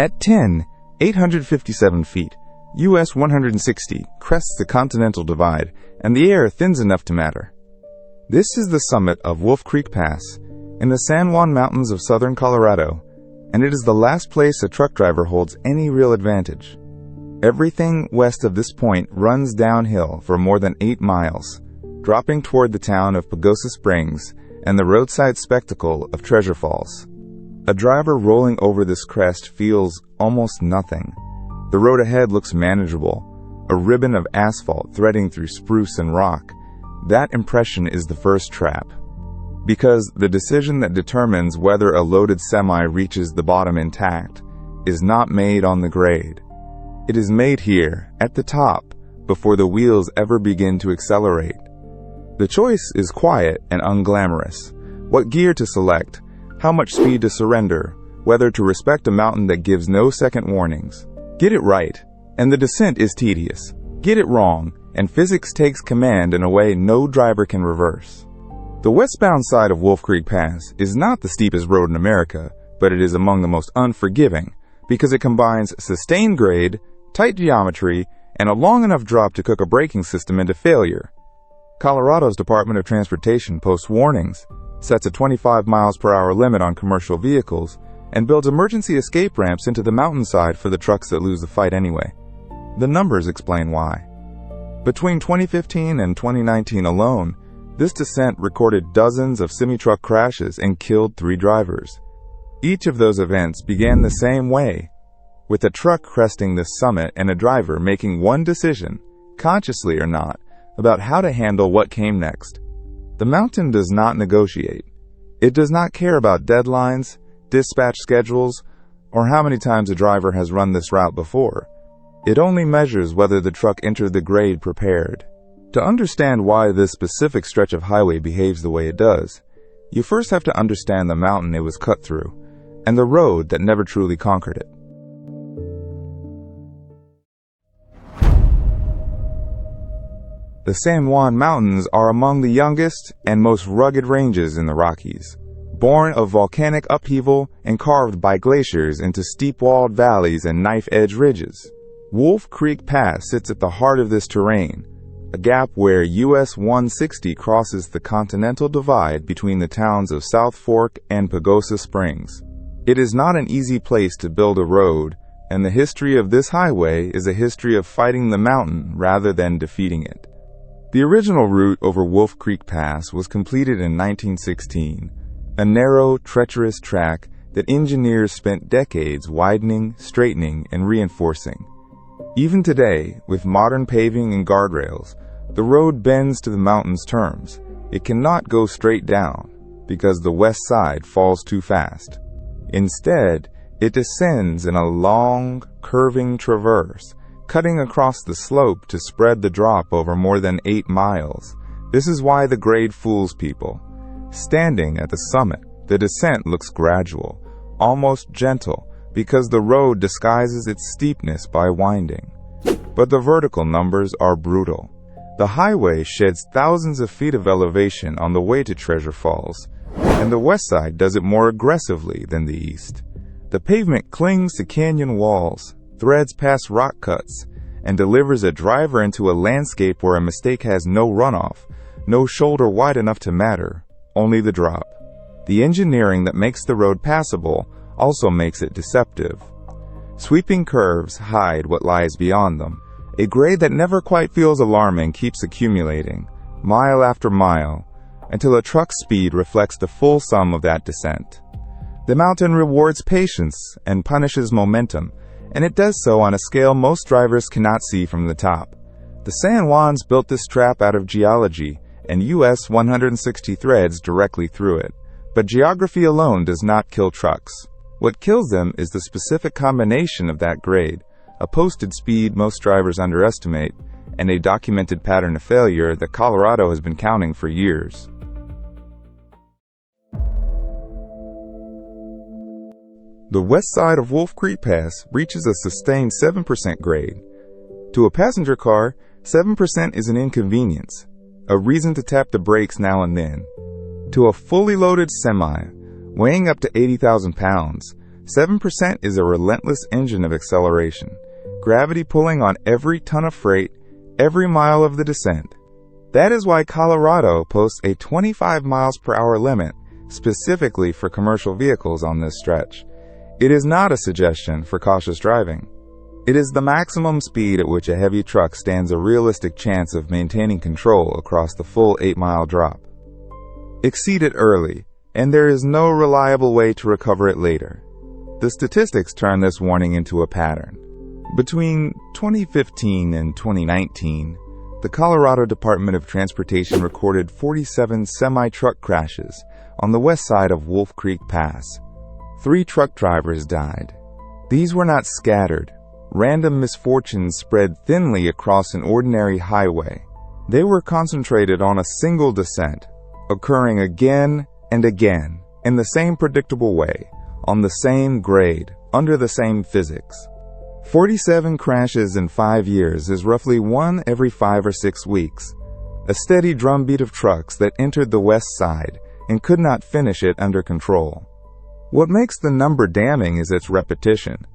At 857 feet, US 160 crests the Continental Divide, and the air thins enough to matter. This is the summit of Wolf Creek Pass in the San Juan Mountains of southern Colorado, and it is the last place a truck driver holds any real advantage. Everything west of this point runs downhill for more than 8 miles, dropping toward the town of Pagosa Springs and the roadside spectacle of Treasure Falls. A driver rolling over this crest feels almost nothing. The road ahead looks manageable, a ribbon of asphalt threading through spruce and rock. That impression is the first trap, because the decision that determines whether a loaded semi reaches the bottom intact is not made on the grade. It is made here, at the top, before the wheels ever begin to accelerate. The choice is quiet and unglamorous. What gear to select, how much speed to surrender, whether to respect a mountain that gives no second warnings. Get it right, and the descent is tedious. Get it wrong, and physics takes command in a way no driver can reverse. The westbound side of Wolf Creek Pass is not the steepest road in America, but it is among the most unforgiving, because it combines sustained grade, tight geometry, and a long enough drop to cook a braking system into failure. Colorado's Department of Transportation posts warnings, sets a 25 miles per hour limit on commercial vehicles, and builds emergency escape ramps into the mountainside for the trucks that lose the fight anyway. The numbers explain why. Between 2015 and 2019 alone, this descent recorded dozens of semi-truck crashes and killed 3 drivers. Each of those events began the same way, with a truck cresting the summit and a driver making one decision, consciously or not, about how to handle what came next. The mountain does not negotiate. It does not care about deadlines, dispatch schedules, or how many times a driver has run this route before. It only measures whether the truck entered the grade prepared. To understand why this specific stretch of highway behaves the way it does, you first have to understand the mountain it was cut through, and the road that never truly conquered it. The San Juan Mountains are among the youngest and most rugged ranges in the Rockies, born of volcanic upheaval and carved by glaciers into steep-walled valleys and knife-edge ridges. Wolf Creek Pass sits at the heart of this terrain, a gap where US 160 crosses the Continental Divide between the towns of South Fork and Pagosa Springs. It is not an easy place to build a road, and the history of this highway is a history of fighting the mountain rather than defeating it. The original route over Wolf Creek Pass was completed in 1916, a narrow, treacherous track that engineers spent decades widening, straightening, and reinforcing. Even today, with modern paving and guardrails, the road bends to the mountain's terms. It cannot go straight down, because the west side falls too fast. Instead, it descends in a long, curving traverse, cutting across the slope to spread the drop over more than 8 miles. This is why the grade fools people. Standing at the summit, the descent looks gradual, almost gentle, because the road disguises its steepness by winding. But the vertical numbers are brutal. The highway sheds thousands of feet of elevation on the way to Treasure Falls, and the west side does it more aggressively than the east. The pavement clings to canyon walls, threads past rock cuts, and delivers a driver into a landscape where a mistake has no runoff, no shoulder wide enough to matter, only the drop. The engineering that makes the road passable also makes it deceptive. Sweeping curves hide what lies beyond them. A grade that never quite feels alarming keeps accumulating, mile after mile, until a truck's speed reflects the full sum of that descent. The mountain rewards patience and punishes momentum, and it does so on a scale most drivers cannot see from the top. The San Juans built this trap out of geology, and US 160 threads directly through it. But geography alone does not kill trucks. What kills them is the specific combination of that grade, a posted speed most drivers underestimate, and a documented pattern of failure that Colorado has been counting for years. The west side of Wolf Creek Pass reaches a sustained 7% grade. To a passenger car, 7% is an inconvenience, a reason to tap the brakes now and then. To a fully loaded semi, weighing up to 80,000 pounds, 7% is a relentless engine of acceleration, gravity pulling on every ton of freight, every mile of the descent. That is why Colorado posts a 25 miles per hour limit specifically for commercial vehicles on this stretch. It is not a suggestion for cautious driving. It is the maximum speed at which a heavy truck stands a realistic chance of maintaining control across the full 8-mile drop. Exceed it early, and there is no reliable way to recover it later. The statistics turn this warning into a pattern. Between 2015 and 2019, the Colorado Department of Transportation recorded 47 semi-truck crashes on the west side of Wolf Creek Pass. 3 truck drivers died. These were not scattered, random misfortunes spread thinly across an ordinary highway. They were concentrated on a single descent, occurring again and again, in the same predictable way, on the same grade, under the same physics. 47 crashes in 5 years is roughly 1 every 5 or 6 weeks. A steady drumbeat of trucks that entered the west side and could not finish it under control. What makes the number damning is its repetition.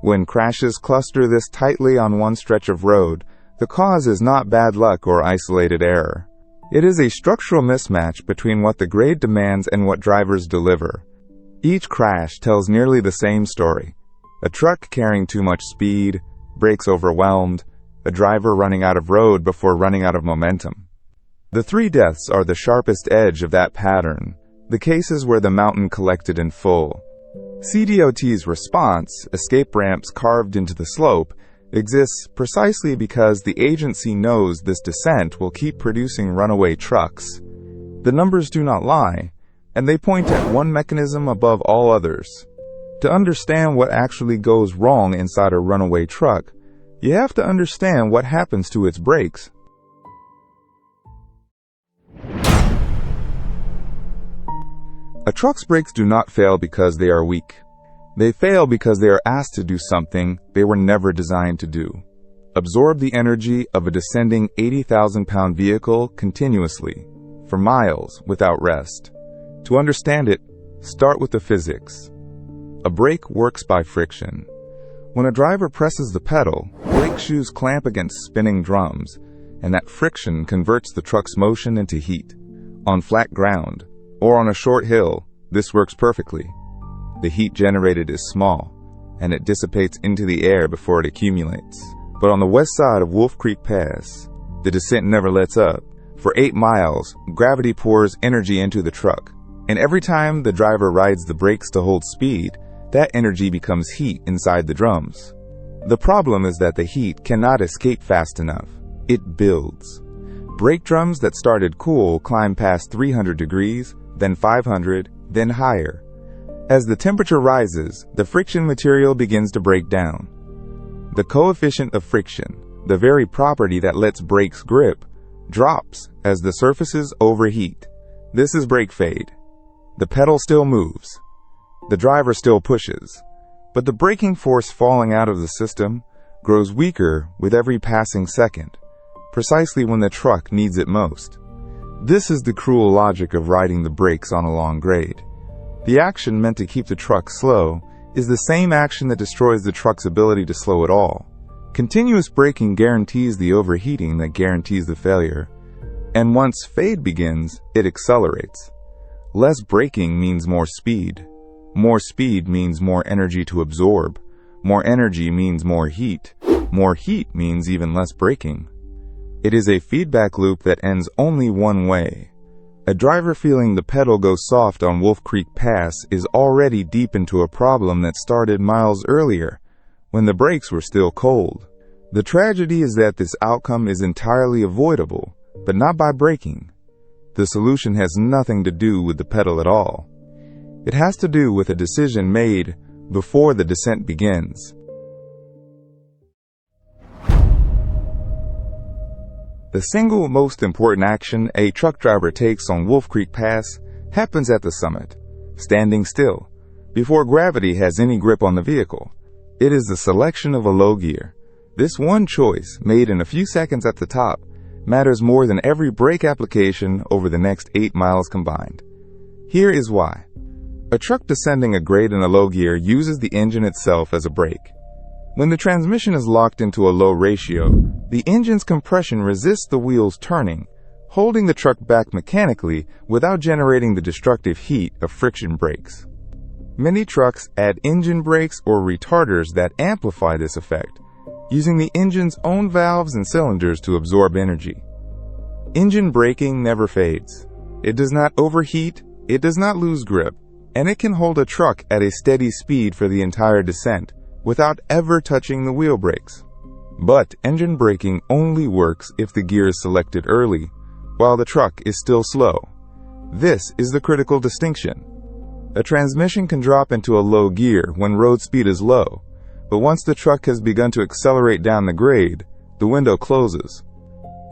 When crashes cluster this tightly on one stretch of road, the cause is not bad luck or isolated error. It is a structural mismatch between what the grade demands and what drivers deliver. Each crash tells nearly the same story. A truck carrying too much speed, brakes overwhelmed, a driver running out of road before running out of momentum. The 3 deaths are the sharpest edge of that pattern, the cases where the mountain collected in full. CDOT's response, escape ramps carved into the slope, exists precisely because the agency knows this descent will keep producing runaway trucks. The numbers do not lie, and they point at one mechanism above all others. To understand what actually goes wrong inside a runaway truck, you have to understand what happens to its brakes. A truck's brakes do not fail because they are weak. They fail because they are asked to do something they were never designed to do. Absorb the energy of a descending 80,000-pound vehicle continuously, for miles without rest. To understand it, start with the physics. A brake works by friction. When a driver presses the pedal, brake shoes clamp against spinning drums, and that friction converts the truck's motion into heat. On flat ground, or on a short hill, this works perfectly. The heat generated is small, and it dissipates into the air before it accumulates. But on the west side of Wolf Creek Pass, the descent never lets up. For 8 miles, gravity pours energy into the truck, and every time the driver rides the brakes to hold speed, that energy becomes heat inside the drums. The problem is that the heat cannot escape fast enough. It builds. Brake drums that started cool climb past 300 degrees, then 500, then higher. As the temperature rises, the friction material begins to break down. The coefficient of friction, the very property that lets brakes grip, drops as the surfaces overheat. This is brake fade. The pedal still moves. The driver still pushes, but the braking force falling out of the system grows weaker with every passing second, precisely when the truck needs it most. This is the cruel logic of riding the brakes on a long grade. The action meant to keep the truck slow is the same action that destroys the truck's ability to slow at all. Continuous braking guarantees the overheating that guarantees the failure, and once fade begins, it accelerates. Less braking means more speed. More speed means more energy to absorb. More energy means more heat. More heat means even less braking. It is a feedback loop that ends only one way. A driver feeling the pedal go soft on Wolf Creek Pass is already deep into a problem that started miles earlier, when the brakes were still cold. The tragedy is that this outcome is entirely avoidable, but not by braking. The solution has nothing to do with the pedal at all. It has to do with a decision made before the descent begins. The single most important action a truck driver takes on Wolf Creek Pass happens at the summit, standing still, before gravity has any grip on the vehicle. It is the selection of a low gear. This one choice, made in a few seconds at the top, matters more than every brake application over the next 8 miles combined. Here is why. A truck descending a grade in a low gear uses the engine itself as a brake. When the transmission is locked into a low ratio, the engine's compression resists the wheels turning, holding the truck back mechanically without generating the destructive heat of friction brakes. Many trucks add engine brakes or retarders that amplify this effect, using the engine's own valves and cylinders to absorb energy. Engine braking never fades. It does not overheat, it does not lose grip, and it can hold a truck at a steady speed for the entire descent without ever touching the wheel brakes. But engine braking only works if the gear is selected early, while the truck is still slow. This is the critical distinction. A transmission can drop into a low gear when road speed is low, but once the truck has begun to accelerate down the grade, the window closes.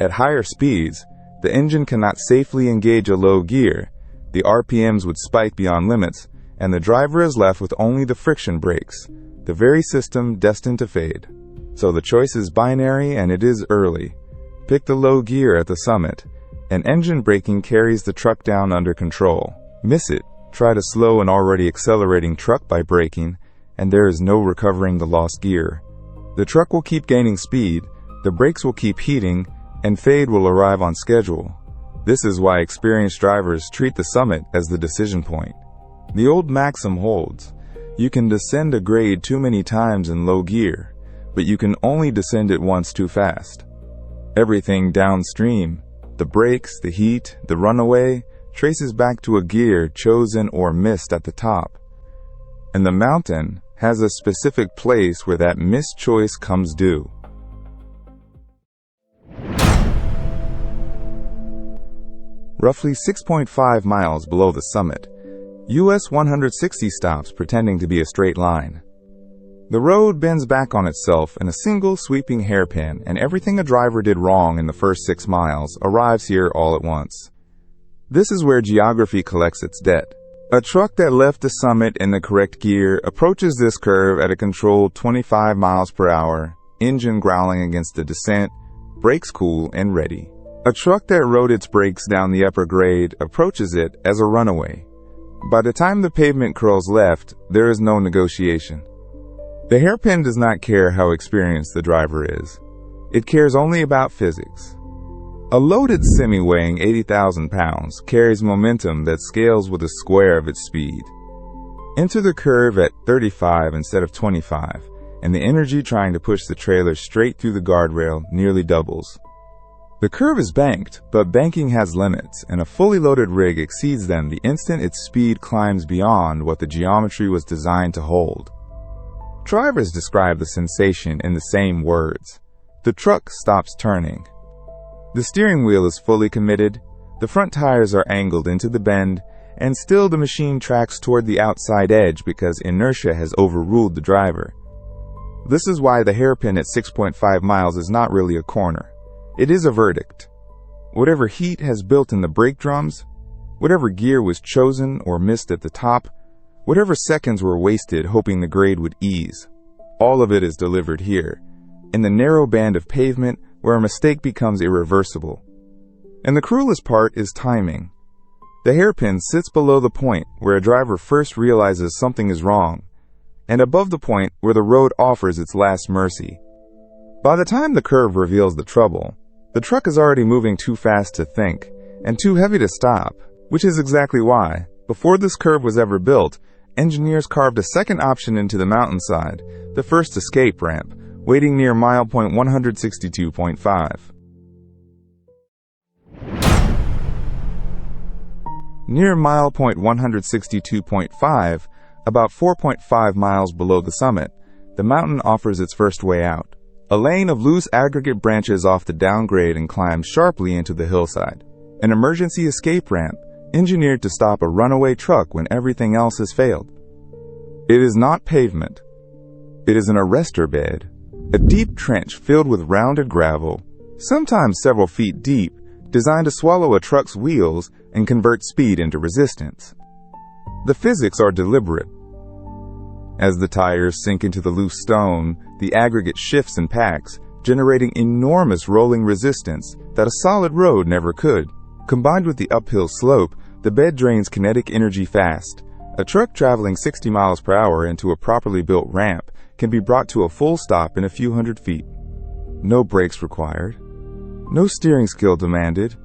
At higher speeds, the engine cannot safely engage a low gear. The RPMs would spike beyond limits, and the driver is left with only the friction brakes, the very system destined to fade. So the choice is binary, and it is early. Pick the low gear at the summit, and engine braking carries the truck down under control. Miss it, try to slow an already accelerating truck by braking, and there is no recovering the lost gear. The truck will keep gaining speed, the brakes will keep heating, and fade will arrive on schedule. This is why experienced drivers treat the summit as the decision point. The old maxim holds: you can descend a grade too many times in low gear, but you can only descend it once too fast. Everything downstream, the brakes, the heat, the runaway, traces back to a gear chosen or missed at the top. And the mountain has a specific place where that missed choice comes due. Roughly 6.5 miles below the summit, US 160 stops pretending to be a straight line. The road bends back on itself in a single sweeping hairpin, and everything a driver did wrong in the first 6 miles arrives here all at once. This is where geography collects its debt. A truck that left the summit in the correct gear approaches this curve at a controlled 25 miles per hour, engine growling against the descent, brakes cool and ready. A truck that rode its brakes down the upper grade approaches it as a runaway. By the time the pavement curls left, there is no negotiation. The hairpin does not care how experienced the driver is. It cares only about physics. A loaded semi weighing 80,000 pounds carries momentum that scales with a square of its speed. Enter the curve at 35 instead of 25, and the energy trying to push the trailer straight through the guardrail nearly doubles. The curve is banked, but banking has limits, and a fully loaded rig exceeds them the instant its speed climbs beyond what the geometry was designed to hold. Drivers describe the sensation in the same words. The truck stops turning. The steering wheel is fully committed, the front tires are angled into the bend, and still the machine tracks toward the outside edge because inertia has overruled the driver. This is why the hairpin at 6.5 miles is not really a corner. It is a verdict. Whatever heat has built in the brake drums, whatever gear was chosen or missed at the top, whatever seconds were wasted hoping the grade would ease, all of it is delivered here, in the narrow band of pavement where a mistake becomes irreversible. And the cruelest part is timing. The hairpin sits below the point where a driver first realizes something is wrong, and above the point where the road offers its last mercy. By the time the curve reveals the trouble, the truck is already moving too fast to think, and too heavy to stop, which is exactly why, before this curve was ever built, engineers carved a second option into the mountainside, the first escape ramp, waiting near mile point 162.5. Near mile point 162.5, about 4.5 miles below the summit, the mountain offers its first way out. A lane of loose aggregate branches off the downgrade and climbs sharply into the hillside. An emergency escape ramp, engineered to stop a runaway truck when everything else has failed. It is not pavement. It is an arrestor bed, a deep trench filled with rounded gravel, sometimes several feet deep, designed to swallow a truck's wheels and convert speed into resistance. The physics are deliberate. As the tires sink into the loose stone, the aggregate shifts and packs, generating enormous rolling resistance that a solid road never could. Combined with the uphill slope, the bed drains kinetic energy fast, A truck traveling 60 miles per hour into a properly built ramp can be brought to a full stop in a few hundred feet. No brakes required. No steering skill demanded.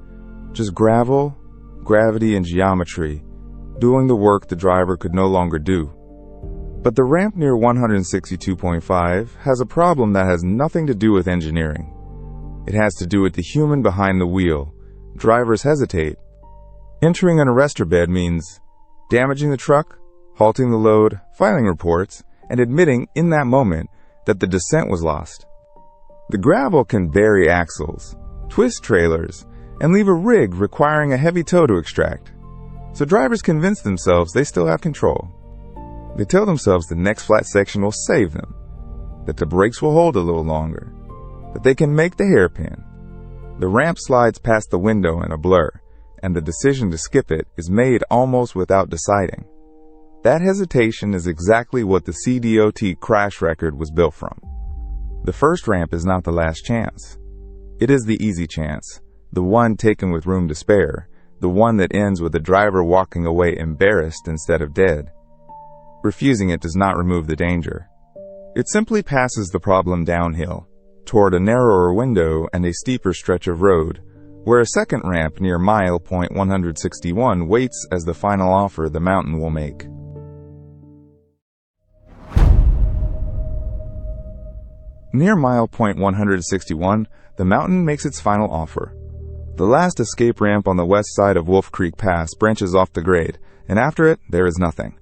Just gravel, gravity, and geometry, doing the work the driver could no longer do. But the ramp near 162.5 has a problem that has nothing to do with engineering. It has to do with the human behind the wheel. Drivers hesitate. Entering an arrestor bed means damaging the truck, halting the load, filing reports, and admitting in that moment that the descent was lost. The gravel can bury axles, twist trailers, and leave a rig requiring a heavy tow to extract. So drivers convince themselves they still have control. They tell themselves the next flat section will save them, that the brakes will hold a little longer, that they can make the hairpin. The ramp slides past the window in a blur, and the decision to skip it is made almost without deciding. That hesitation is exactly what the CDOT crash record was built from. The first ramp is not the last chance. It is the easy chance, the one taken with room to spare, the one that ends with the driver walking away embarrassed instead of dead. Refusing it does not remove the danger. It simply passes the problem downhill, toward a narrower window and a steeper stretch of road, where a second ramp near mile point 161 waits as the final offer the mountain will make. Near mile point 161, the mountain makes its final offer. The last escape ramp on the west side of Wolf Creek Pass branches off the grade, and after it, there is nothing.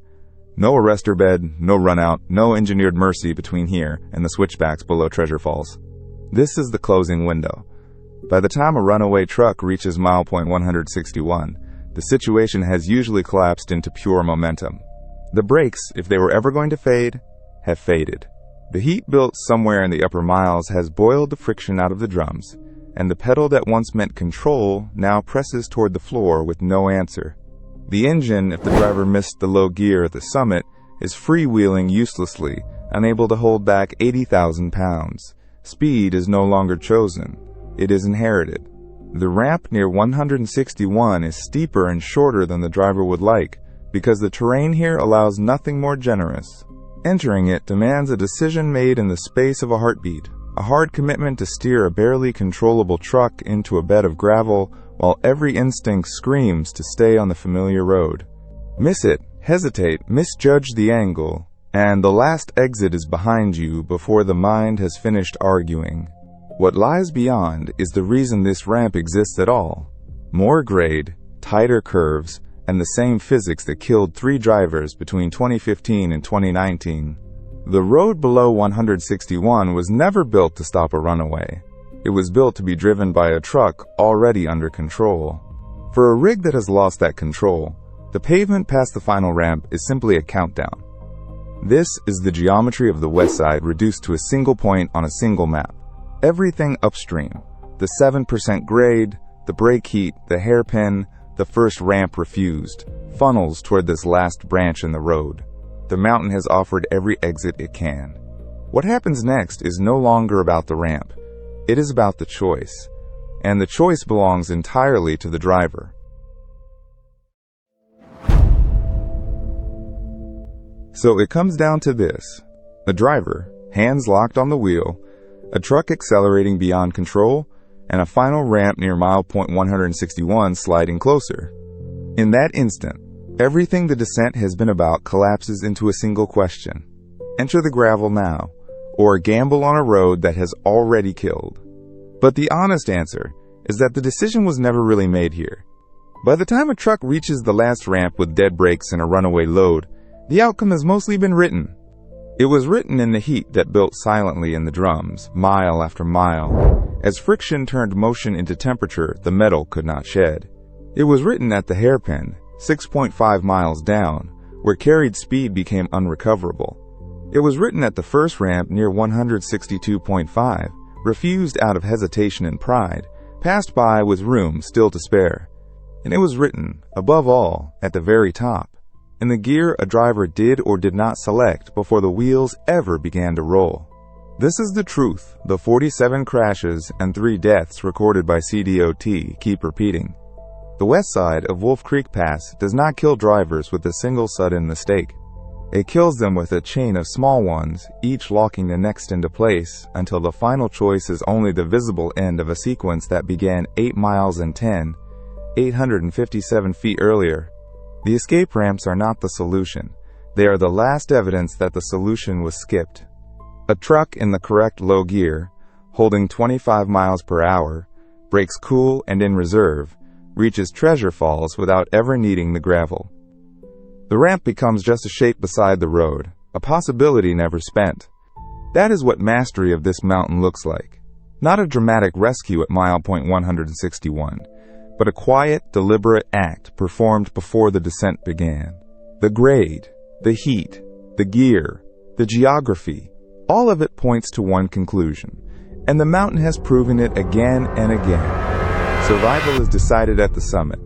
No arrestor bed, no runout, no engineered mercy between here and the switchbacks below Treasure Falls. This is the closing window. By the time a runaway truck reaches mile point 161, the situation has usually collapsed into pure momentum. The brakes, if they were ever going to fade, have faded. The heat built somewhere in the upper miles has boiled the friction out of the drums, and the pedal that once meant control now presses toward the floor with no answer. The engine, if the driver missed the low gear at the summit, is freewheeling uselessly, unable to hold back 80,000 pounds. Speed is no longer chosen. It is inherited. The ramp near 161 is steeper and shorter than the driver would like, because the terrain here allows nothing more generous. Entering it demands a decision made in the space of a heartbeat, a hard commitment to steer a barely controllable truck into a bed of gravel while every instinct screams to stay on the familiar road. Miss it, hesitate, misjudge the angle, and the last exit is behind you before the mind has finished arguing. What lies beyond is the reason this ramp exists at all. More grade, tighter curves, and the same physics that killed 3 drivers between 2015 and 2019. The road below 161 was never built to stop a runaway. It was built to be driven by a truck already under control. For a rig that has lost that control, the pavement past the final ramp is simply a countdown. This is the geometry of the west side reduced to a single point on a single map. Everything upstream, the 7% grade, the brake heat, the hairpin, the first ramp refused, funnels toward this last branch in the road. The mountain has offered every exit it can. What happens next is no longer about the ramp. It is about the choice, and the choice belongs entirely to the driver. So it comes down to this: a driver, hands locked on the wheel, a truck accelerating beyond control, and a final ramp near mile point 161 sliding closer. In that instant, everything the descent has been about collapses into a single question: enter the gravel now, or gamble on a road that has already killed. But the honest answer is that the decision was never really made here. By the time a truck reaches the last ramp with dead brakes and a runaway load, the outcome has mostly been written. It was written in the heat that built silently in the drums, mile after mile. As friction turned motion into temperature the metal could not shed. It was written at the hairpin, 6.5 miles down, where carried speed became unrecoverable. It was written at the first ramp near 162.5, refused out of hesitation and pride, passed by with room still to spare. And it was written, above all, at the very top, in the gear a driver did or did not select before the wheels ever began to roll. This is the truth the 47 crashes and 3 deaths recorded by CDOT keep repeating. The west side of Wolf Creek Pass does not kill drivers with a single sudden mistake. It kills them with a chain of small ones, each locking the next into place until the final choice is only the visible end of a sequence that began 8 miles and 857 feet earlier. The escape ramps are not the solution. They are the last evidence that the solution was skipped. A truck in the correct low gear, holding 25 miles per hour, brakes cool and in reserve, reaches Treasure Falls without ever needing the gravel. The ramp becomes just a shape beside the road, a possibility never spent. That is what mastery of this mountain looks like. Not a dramatic rescue at mile point 161, but a quiet, deliberate act performed before the descent began. The grade, the heat, the gear, the geography, all of it points to one conclusion, and the mountain has proven it again and again. Survival is decided at the summit.